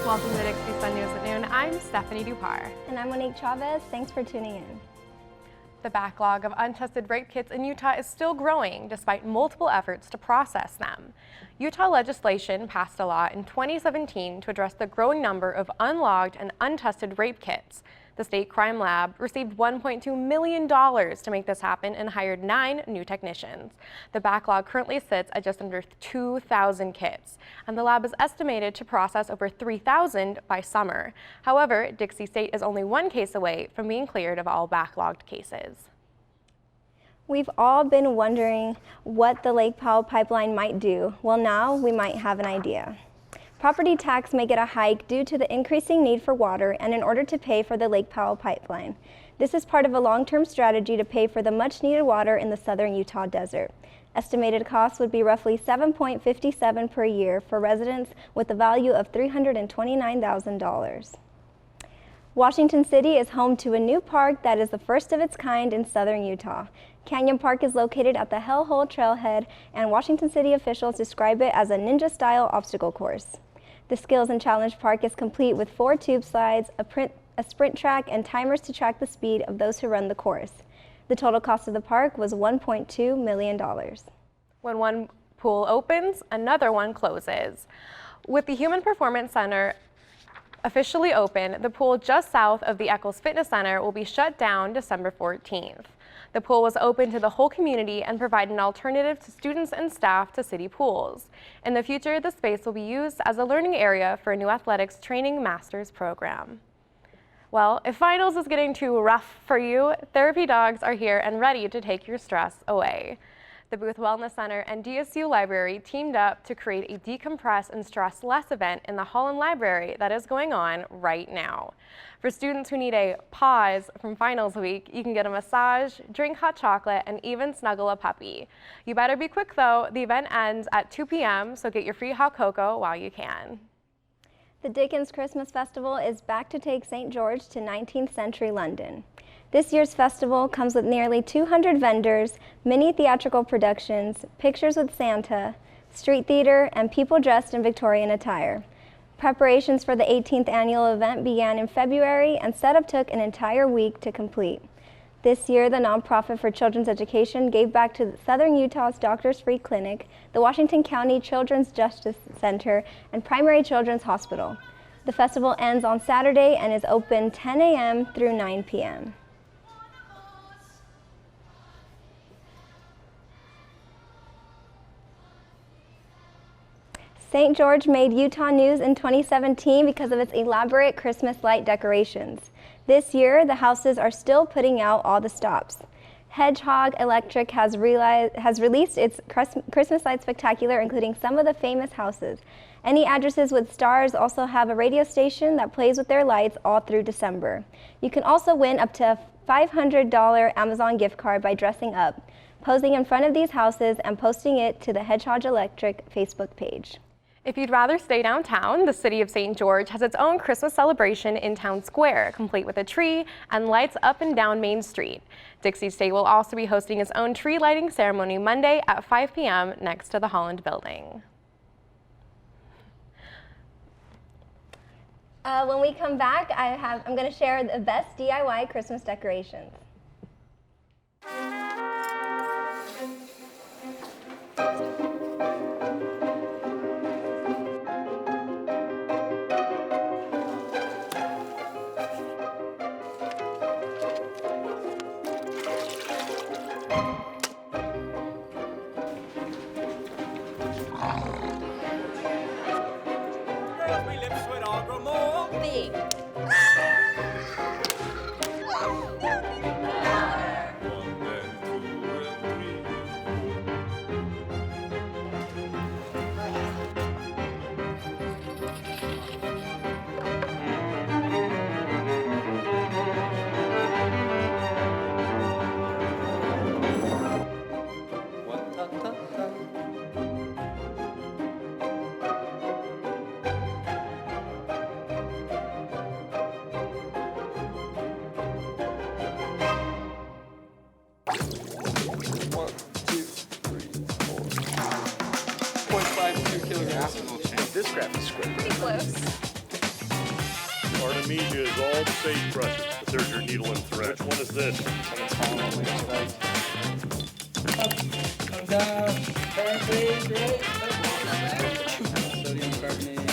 Welcome to Dixie Sun News at Noon. I'm Stephanie Dupar. And I'm Monique Chavez. Thanks for tuning in. The backlog of untested rape kits in Utah is still growing despite multiple efforts to process them. Utah legislation passed a law in 2017 to address the growing number of unlogged and untested rape kits. The state crime lab received $1.2 million to make this happen and hired 9 new technicians. The backlog currently sits at just under 2,000 kits, and the lab is estimated to process over 3,000 by summer. However, Dixie State is only one case away from being cleared of all backlogged cases. We've all been wondering what the Lake Powell pipeline might do. Well, now we might have an idea. Property tax may get a hike due to the increasing need for water and in order to pay for the Lake Powell pipeline. This is part of a long-term strategy to pay for the much-needed water in the southern Utah desert. Estimated costs would be roughly $7.57 per year for residents with a value of $329,000. Washington City is home to a new park that is the first of its kind in southern Utah. Canyon Park is located at the Hellhole Trailhead, and Washington City officials describe it as a ninja-style obstacle course. The Skills and Challenge Park is complete with 4 tube slides, a sprint track, and timers to track the speed of those who run the course. The total cost of the park was $1.2 million. When one pool opens, another one closes. With the Human Performance Center officially open, the pool just south of the Eccles Fitness Center will be shut down December 14th. The pool was open to the whole community and provide an alternative to students and staff to city pools. In the future, the space will be used as a learning area for a new athletics training master's program. Well, if finals is getting too rough for you, therapy dogs are here and ready to take your stress away. The Booth Wellness Center and DSU Library teamed up to create a decompress and stress less event in the Holland Library that is going on right now. For students who need a pause from finals week, you can get a massage, drink hot chocolate, and even snuggle a puppy. You better be quick though, the event ends at 2 p.m., so get your free hot cocoa while you can. The Dickens Christmas Festival is back to take St. George to 19th century London. This year's festival comes with nearly 200 vendors, many theatrical productions, pictures with Santa, street theater, and people dressed in Victorian attire. Preparations for the 18th annual event began in February and setup took an entire week to complete. This year, the nonprofit for children's education gave back to Southern Utah's Doctors Free Clinic, the Washington County Children's Justice Center, and Primary Children's Hospital. The festival ends on Saturday and is open 10 a.m. through 9 p.m. St. George made Utah news in 2017 because of its elaborate Christmas light decorations. This year, the houses are still putting out all the stops. Hedgehog Electric has released its Christmas light spectacular, including some of the famous houses. Any addresses with stars also have a radio station that plays with their lights all through December. You can also win up to a $500 Amazon gift card by dressing up, posing in front of these houses, and posting it to the Hedgehog Electric Facebook page. If you'd rather stay downtown, the city of St. George has its own Christmas celebration in Town Square, complete with a tree and lights up and down Main Street. Dixie State will also be hosting its own tree lighting ceremony Monday at 5 p.m. next to the Holland building. When we come back, I'm going to share the best DIY Christmas decorations. This graph is square. Pretty close. Artemisia is all the sagebrush, but there's your needle and thread. Which one is this? Come down. Turn, please. Right. Sodium carbonate.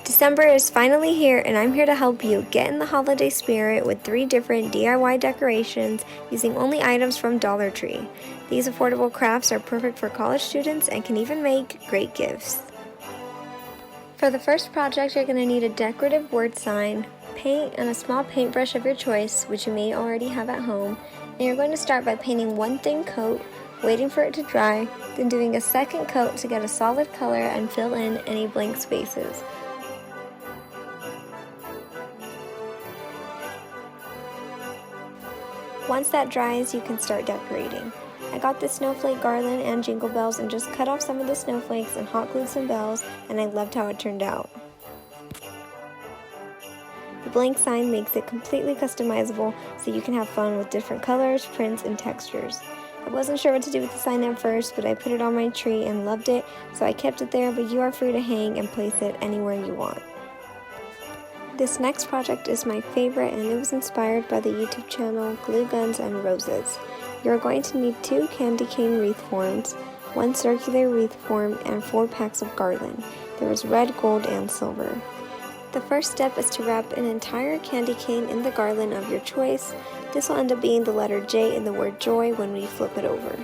December is finally here, and I'm here to help you get in the holiday spirit with 3 different DIY decorations using only items from Dollar Tree. These affordable crafts are perfect for college students and can even make great gifts. For the first project, you're going to need a decorative word sign, paint, and a small paintbrush of your choice, which you may already have at home. And you're going to start by painting one thin coat, waiting for it to dry, then doing a second coat to get a solid color and fill in any blank spaces. Once that dries, you can start decorating. I got this snowflake garland and jingle bells and just cut off some of the snowflakes and hot glued some bells, and I loved how it turned out. The blank sign makes it completely customizable so you can have fun with different colors, prints, and textures. I wasn't sure what to do with the sign at first, but I put it on my tree and loved it, so I kept it there, but you are free to hang and place it anywhere you want. This next project is my favorite, and it was inspired by the YouTube channel Glue Guns and Roses. You're going to need 2 candy cane wreath forms, 1 circular wreath form, and 4 packs of garland. There is red, gold, and silver. The first step is to wrap an entire candy cane in the garland of your choice. This will end up being the letter J in the word joy when we flip it over.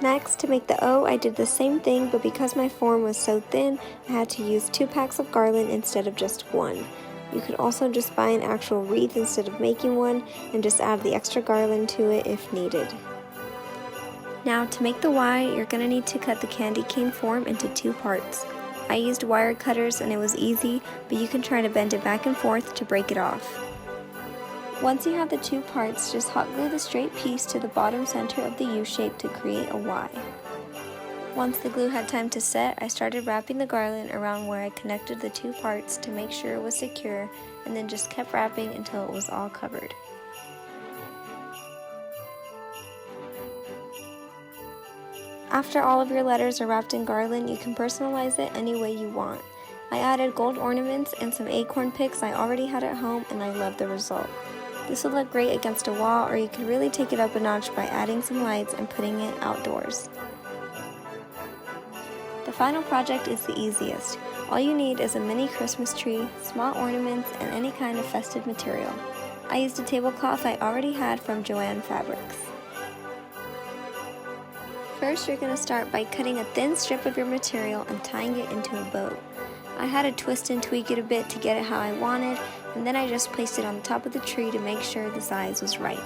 Next, to make the O, I did the same thing, but because my form was so thin, I had to use 2 packs of garland instead of just 1. You could also just buy an actual wreath instead of making one, and just add the extra garland to it if needed. Now, to make the Y, you're going to need to cut the candy cane form into 2 parts. I used wire cutters and it was easy, but you can try to bend it back and forth to break it off. Once you have the 2 parts, just hot glue the straight piece to the bottom center of the U shape to create a Y. Once the glue had time to set, I started wrapping the garland around where I connected the 2 parts to make sure it was secure, and then just kept wrapping until it was all covered. After all of your letters are wrapped in garland, you can personalize it any way you want. I added gold ornaments and some acorn picks I already had at home, and I love the result. This will look great against a wall, or you can really take it up a notch by adding some lights and putting it outdoors. The final project is the easiest. All you need is a mini Christmas tree, small ornaments, and any kind of festive material. I used a tablecloth I already had from Joann Fabrics. First, you're going to start by cutting a thin strip of your material and tying it into a bow. I had to twist and tweak it a bit to get it how I wanted, and then I just placed it on the top of the tree to make sure the size was right.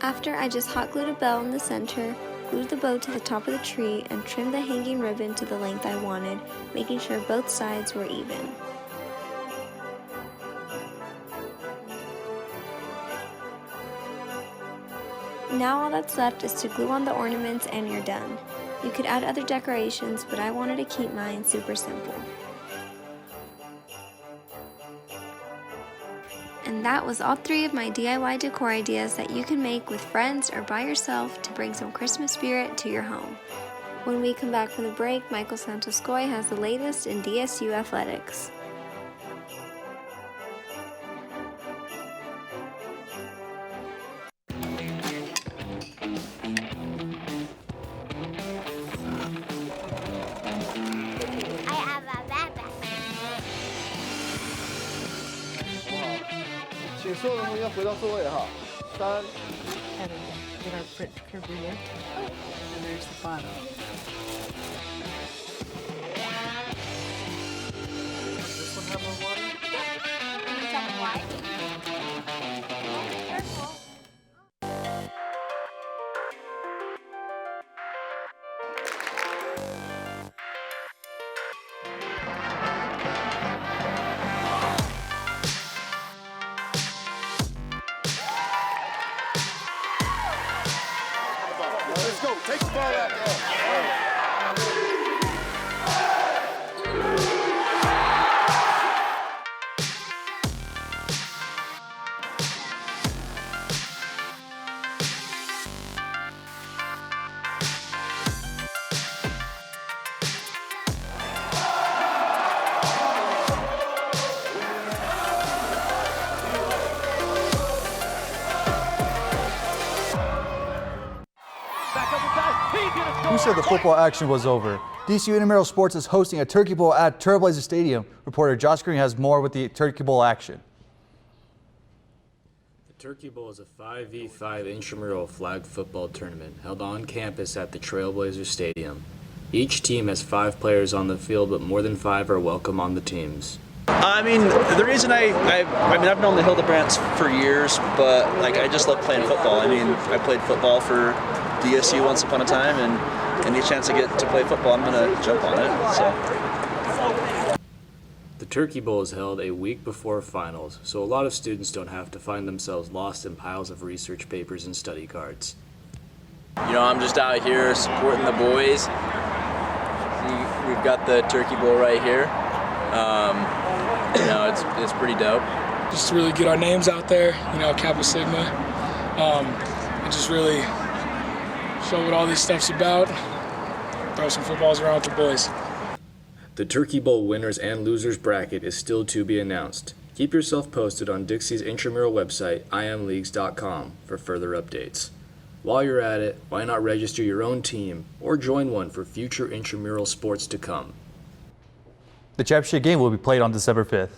After, I just hot glued a bell in the center, glued the bow to the top of the tree, and trimmed the hanging ribbon to the length I wanted, making sure both sides were even. Now all that's left is to glue on the ornaments and you're done. You could add other decorations, but I wanted to keep mine super simple. And that was all 3 of my DIY decor ideas that you can make with friends or by yourself to bring some Christmas spirit to your home. When we come back from the break, Michael Santoscoy has the latest in DSU athletics.请所有的同学回到座位哈。3。 Heather, get our print career. And there's the photo. Does this one have more water? Let's go. Take the ball out there. Who said the football action was over? DCU Intramural Sports is hosting a Turkey Bowl at Trailblazer Stadium. Reporter Josh Green has more with the Turkey Bowl action. The Turkey Bowl is a 5v5 intramural flag football tournament held on campus at the Trailblazer Stadium. Each team has 5 players on the field, but more than 5 are welcome on the teams. I mean, the reason I've known the Hildebrands for years, but I just love playing football. I mean, I played football for DSU once upon a time, and any chance I get to play football, I'm gonna jump on it. So. The Turkey Bowl is held a week before finals, so a lot of students don't have to find themselves lost in piles of research papers and study cards. You know, I'm just out here supporting the boys. We've got the Turkey Bowl right here. You know, it's pretty dope. Just to really get our names out there, you know, Kappa Sigma, and just really show what all this stuff's about. Throw some footballs around with the boys. The Turkey Bowl winners and losers bracket is still to be announced. Keep yourself posted on Dixie's intramural website, imleagues.com, for further updates. While you're at it, why not register your own team or join one for future intramural sports to come? The championship game will be played on December 5th.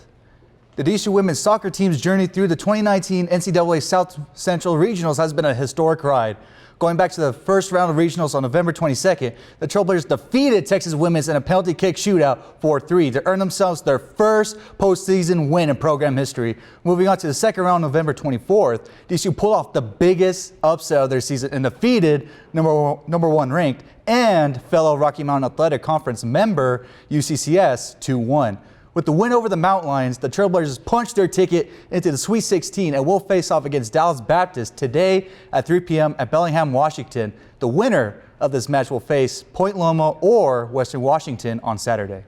The DCU women's soccer team's journey through the 2019 NCAA South Central Regionals has been a historic ride. Going back to the first round of regionals on November 22nd, the Trailblazers defeated Texas women's in a penalty kick shootout 4-3 to earn themselves their first postseason win in program history. Moving on to the second round, November 24th, DCU pulled off the biggest upset of their season and defeated number one ranked and fellow Rocky Mountain Athletic Conference member UCCS 2-1. With the win over the Mountain Lions, the Trailblazers punched their ticket into the Sweet 16 and will face off against Dallas Baptist today at 3 p.m. at Bellingham, Washington. The winner of this match will face Point Loma or Western Washington on Saturday.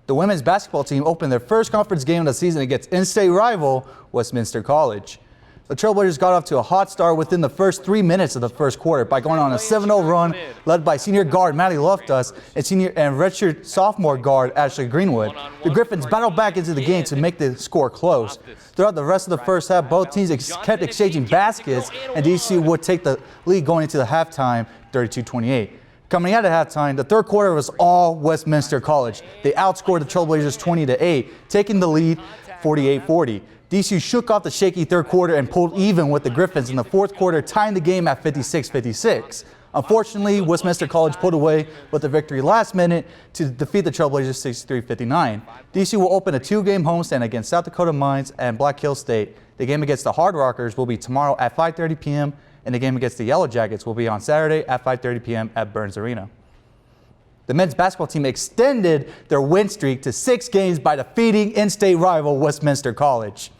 The women's basketball team opened their first conference game of the season against in-state rival Westminster College. The Trailblazers got off to a hot start within the first 3 minutes of the first quarter by going on a 7-0 run led by senior guard Maddie Loftus and redshirt sophomore guard Ashley Greenwood. The Griffins battled back into the game to make the score close. Throughout the rest of the first half, both teams kept exchanging baskets, and DCU would take the lead going into the halftime, 32-28. Coming out of halftime, the third quarter was all Westminster College. They outscored the Trailblazers 20-8, taking the lead 48-40. DCU shook off the shaky third quarter and pulled even with the Griffins in the fourth quarter, tying the game at 56-56. Unfortunately, Westminster College pulled away with the victory last minute to defeat the Trailblazers 63-59. DCU will open a 2-game homestand against South Dakota Mines and Black Hills State. The game against the Hard Rockers will be tomorrow at 5:30 p.m. and the game against the Yellow Jackets will be on Saturday at 5:30 p.m. at Burns Arena. The men's basketball team extended their win streak to 6 games by defeating in-state rival Westminster College.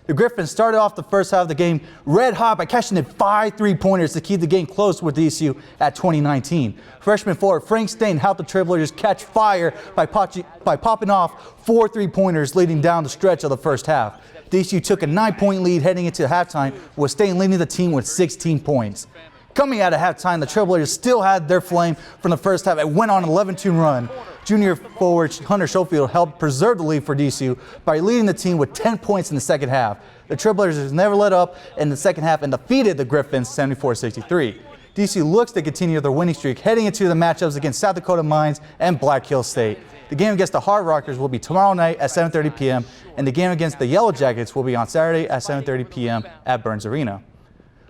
The Griffins started off the first half of the game red hot by cashing in 5 3-pointers to keep the game close with DCU at 2019. Freshman forward Frank Stain helped the Trailblazers catch fire by popping off 4 3-pointers leading down the stretch of the first half. DCU took a 9-point lead heading into halftime, with Stain leading the team with 16 points. Coming out of halftime, the Trailblazers still had their flame from the first half and went on an 11-2 run. Junior forward Hunter Schofield helped preserve the lead for DCU by leading the team with 10 points in the second half. The Trailblazers never let up in the second half and defeated the Griffins 74-63. DCU looks to continue their winning streak heading into the matchups against South Dakota Mines and Black Hills State. The game against the Hard Rockers will be tomorrow night at 7:30 p.m. and the game against the Yellow Jackets will be on Saturday at 7:30 p.m. at Burns Arena.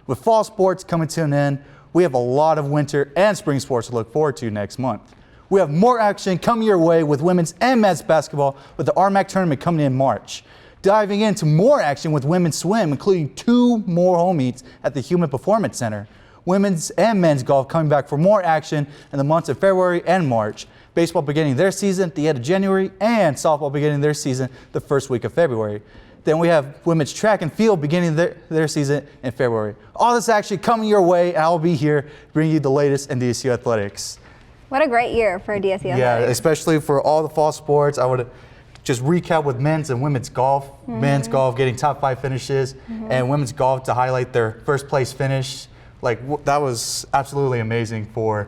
With fall sports coming to an end, we have a lot of winter and spring sports to look forward to next month. We have more action coming your way with women's and men's basketball with the RMAC tournament coming in March. Diving into more action with women's swim, including 2 more home meets at the Human Performance Center. Women's and men's golf coming back for more action in the months of February and March. Baseball beginning their season at the end of January and softball beginning their season the first week of February. Then we have women's track and field beginning their season in February. All this action coming your way, and I'll be here bringing you the latest in DSU athletics. What a great year for DSU athletics. Yeah, especially for all the fall sports. I would just recap with men's and women's golf. Men's golf getting top 5 finishes, and women's golf to highlight their first place finish. That was absolutely amazing for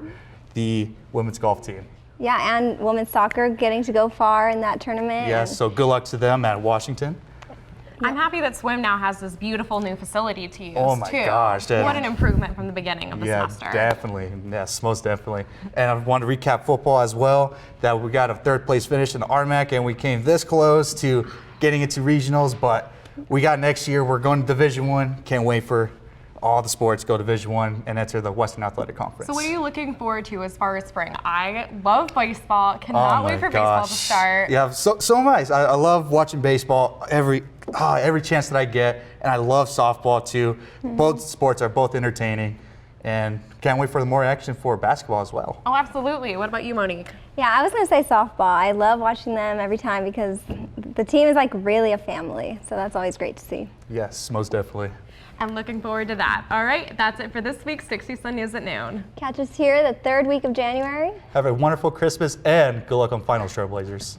the women's golf team. Yeah, and women's soccer getting to go far in that tournament. Yes, so good luck to them at Washington. I'm happy that swim now has this beautiful new facility to use, Oh my too. gosh, yeah. What an improvement from the beginning of the semester. Definitely. Yes, most definitely. And I want to recap football as well, that we got a third place finish in the RMAC, and we came this close to getting into regionals, but we got next year. We're going to Division I. Can't wait for all the sports go Division I and enter the Western Athletic Conference. So what are you looking forward to as far as spring? I love baseball. Cannot wait for baseball to start. Yeah, so am I. I love watching baseball every chance that I get, and I love softball too. Both sports are both entertaining, and can't wait for more action for basketball as well. Oh, absolutely. What about you, Monique? Yeah, I was going to say softball. I love watching them every time because the team is like really a family. So that's always great to see. Yes, most definitely. I'm looking forward to that. All right, that's it for this week's 60 Sun News at Noon. Catch us here the third week of January. Have a wonderful Christmas and good luck on finals, Trailblazers.